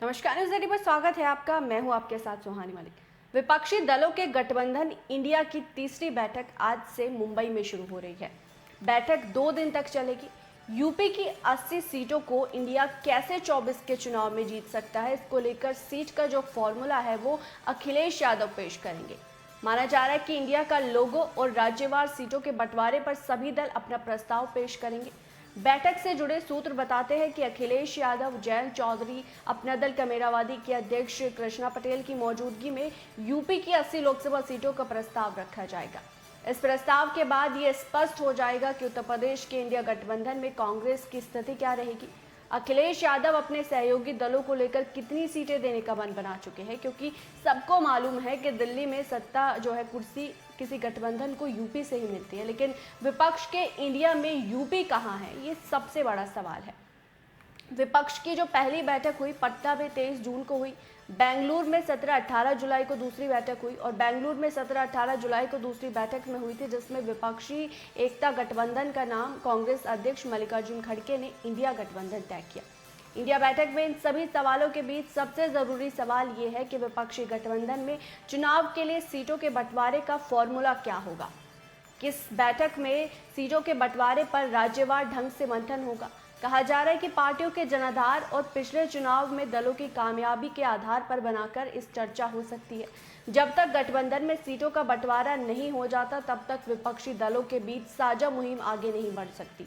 नमस्कार, न्यूज़ 18 पर स्वागत है आपका। मैं हूं आपके साथ सुहानी मलिक। विपक्षी दलों के गठबंधन इंडिया की तीसरी बैठक आज से मुंबई में शुरू हो रही है। बैठक 2 दिन तक चलेगी। यूपी की 80 सीटों को इंडिया कैसे 24 के चुनाव में जीत सकता है, इसको लेकर सीट का जो फॉर्मूला है वो अखिलेश यादव पेश करेंगे। माना जा रहा है कि इंडिया का लोगो और राज्यवार सीटों के बंटवारे पर सभी दल अपना प्रस्ताव पेश करेंगे। बैठक से जुड़े सूत्र बताते हैं कि अखिलेश यादव, जयंत चौधरी, अपना दल कमेरावादी के अध्यक्ष कृष्णा पटेल की मौजूदगी में यूपी की 80 लोकसभा सीटों का प्रस्ताव रखा जाएगा। इस प्रस्ताव के बाद ये स्पष्ट हो जाएगा कि उत्तर प्रदेश के इंडिया गठबंधन में कांग्रेस की स्थिति क्या रहेगी। अखिलेश यादव अपने सहयोगी दलों को लेकर कितनी सीटें देने का मन बना चुके हैं, क्योंकि सबको मालूम है कि दिल्ली में सत्ता जो है कुर्सी किसी गठबंधन को यूपी से ही मिलती है, लेकिन विपक्ष के इंडिया में यूपी कहाँ है, ये सबसे बड़ा सवाल है। विपक्ष की जो पहली बैठक हुई पटना में 23 जून को हुई, बेंगलुरु में 17-18 जुलाई को दूसरी बैठक हुई और बेंगलुरु में 17-18 जुलाई को दूसरी बैठक में हुई थी, जिसमें विपक्षी एकता गठबंधन का नाम कांग्रेस अध्यक्ष मल्लिकार्जुन खड़गे ने इंडिया गठबंधन तय किया। इंडिया बैठक में इन सभी सवालों के बीच सबसे जरूरी सवाल ये है कि विपक्षी गठबंधन में चुनाव के लिए सीटों के बंटवारे का फॉर्मूला क्या होगा। किस बैठक में सीटों के बंटवारे पर राज्यवार ढंग से मंथन होगा। कहा जा रहा है कि पार्टियों के जनाधार और पिछले चुनाव में दलों की कामयाबी के आधार पर बनाकर इस चर्चा हो सकती है। जब तक गठबंधन में सीटों का बंटवारा नहीं हो जाता, तब तक विपक्षी दलों के बीच साझा मुहिम आगे नहीं बढ़ सकती।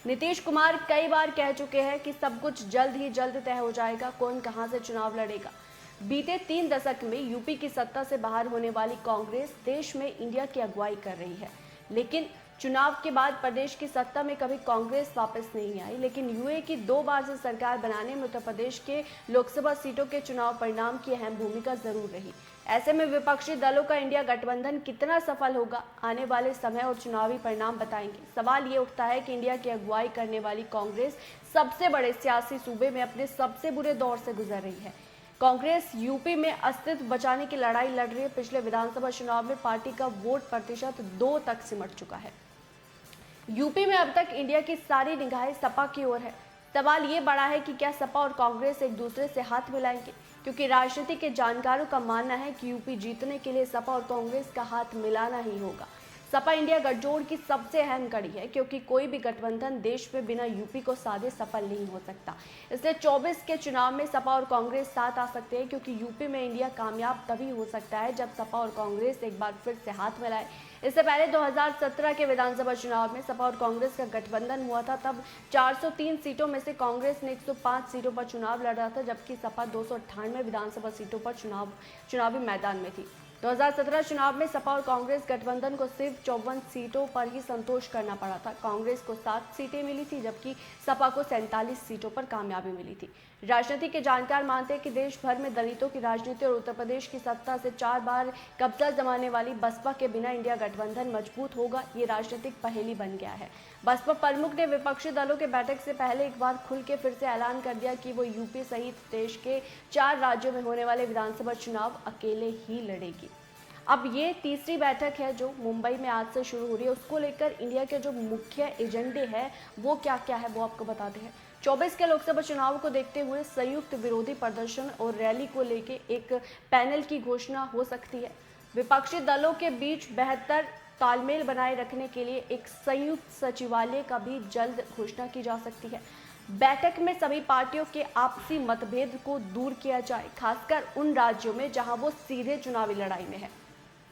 नीतीश कुमार कई बार कह चुके हैं कि सब कुछ जल्द ही जल्द तय हो जाएगा, कौन कहां से चुनाव लड़ेगा। बीते 3 दशक में यूपी की सत्ता से बाहर होने वाली कांग्रेस देश में इंडिया की अगुवाई कर रही है, लेकिन चुनाव के बाद प्रदेश की सत्ता में कभी कांग्रेस वापस नहीं आई। लेकिन यूए की 2 बार से सरकार बनाने में उत्तर प्रदेश के लोकसभा सीटों के चुनाव परिणाम की अहम भूमिका जरूर रही। ऐसे में विपक्षी दलों का इंडिया गठबंधन कितना सफल होगा, आने वाले समय और चुनावी परिणाम बताएंगे। सवाल ये उठता है कि इंडिया की अगुवाई करने वाली कांग्रेस सबसे बड़े सियासी सूबे में अपने सबसे बुरे दौर से गुजर रही है। कांग्रेस यूपी में अस्तित्व बचाने की लड़ाई लड़ रही है। पिछले विधानसभा चुनाव में पार्टी का वोट प्रतिशत 2 तक सिमट चुका है। यूपी में अब तक इंडिया की सारी निगाहें सपा की ओर है। सवाल ये बड़ा है कि क्या सपा और कांग्रेस एक दूसरे से हाथ मिलाएंगे, क्योंकि राजनीति के जानकारों का मानना है कि यूपी जीतने के लिए सपा और कांग्रेस का हाथ मिलाना ही होगा। सपा इंडिया गठजोड़ की सबसे अहम कड़ी है, क्योंकि कोई भी गठबंधन देश में बिना यूपी को साधे सफल नहीं हो सकता। इसलिए 24 के चुनाव में सपा और कांग्रेस साथ आ सकते हैं, क्योंकि यूपी में इंडिया कामयाब तभी हो सकता है जब सपा और कांग्रेस एक बार फिर से हाथ मिलाए। इससे पहले 2017 के विधानसभा चुनाव में सपा और कांग्रेस का गठबंधन हुआ था। तब 403 सीटों में से कांग्रेस ने 105 सीटों पर चुनाव लड़ा था, जबकि सपा 298 विधानसभा सीटों पर चुनावी मैदान में थी। 2017 चुनाव में सपा और कांग्रेस गठबंधन को सिर्फ 54 सीटों पर ही संतोष करना पड़ा था। कांग्रेस को 7 सीटें मिली थी, जबकि सपा को 47 सीटों पर कामयाबी मिली थी। राजनीति के जानकार मानते हैं कि देश भर में दलितों की राजनीति और उत्तर प्रदेश की सत्ता से 4 बार कब्जा जमाने वाली बसपा के बिना इंडिया गठबंधन मजबूत होगा, ये राजनीतिक पहेली बन गया है। बसपा प्रमुख ने विपक्षी दलों के बैठक से पहले एक बार खुल के फिर से ऐलान कर दिया कि वो यूपी सहित देश के 4 राज्यों में होने वाले विधानसभा चुनाव अकेले ही लड़ेगी। अब ये तीसरी बैठक है जो मुंबई में आज से शुरू हो रही है। उसको लेकर इंडिया के जो मुख्य एजेंडे हैं वो क्या क्या है वो आपको बताते हैं। 24 के लोकसभा चुनाव को देखते हुए संयुक्त विरोधी प्रदर्शन और रैली को लेकर एक पैनल की घोषणा हो सकती है। विपक्षी दलों के बीच बेहतर तालमेल बनाए रखने के लिए एक संयुक्त सचिवालय का भी जल्द घोषणा की जा सकती है। बैठक में सभी पार्टियों के आपसी मतभेद को दूर किया जाए, खासकर उन राज्यों में जहां वो सीधे चुनावी लड़ाई में है।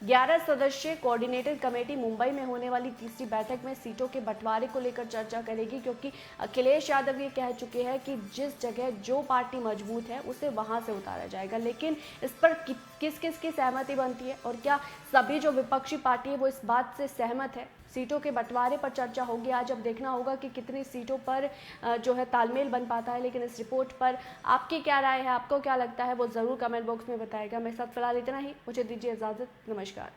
11 सदस्यीय कोऑर्डिनेटेड कमेटी मुंबई में होने वाली तीसरी बैठक में सीटों के बंटवारे को लेकर चर्चा करेगी, क्योंकि अखिलेश यादव ये कह चुके हैं कि जिस जगह जो पार्टी मजबूत है उसे वहां से उतारा जाएगा। लेकिन इस पर किस किस की सहमति बनती है और क्या सभी जो विपक्षी पार्टी है वो इस बात से सहमत है। सीटों के बंटवारे पर चर्चा होगी। आज अब देखना होगा कि कितनी सीटों पर जो है तालमेल बन पाता है। लेकिन इस रिपोर्ट पर आपकी क्या राय है, आपको क्या लगता है, वो ज़रूर कमेंट बॉक्स में बताएगा। मेरे साथ फिलहाल इतना ही, मुझे दीजिए इजाज़त। नमस्कार।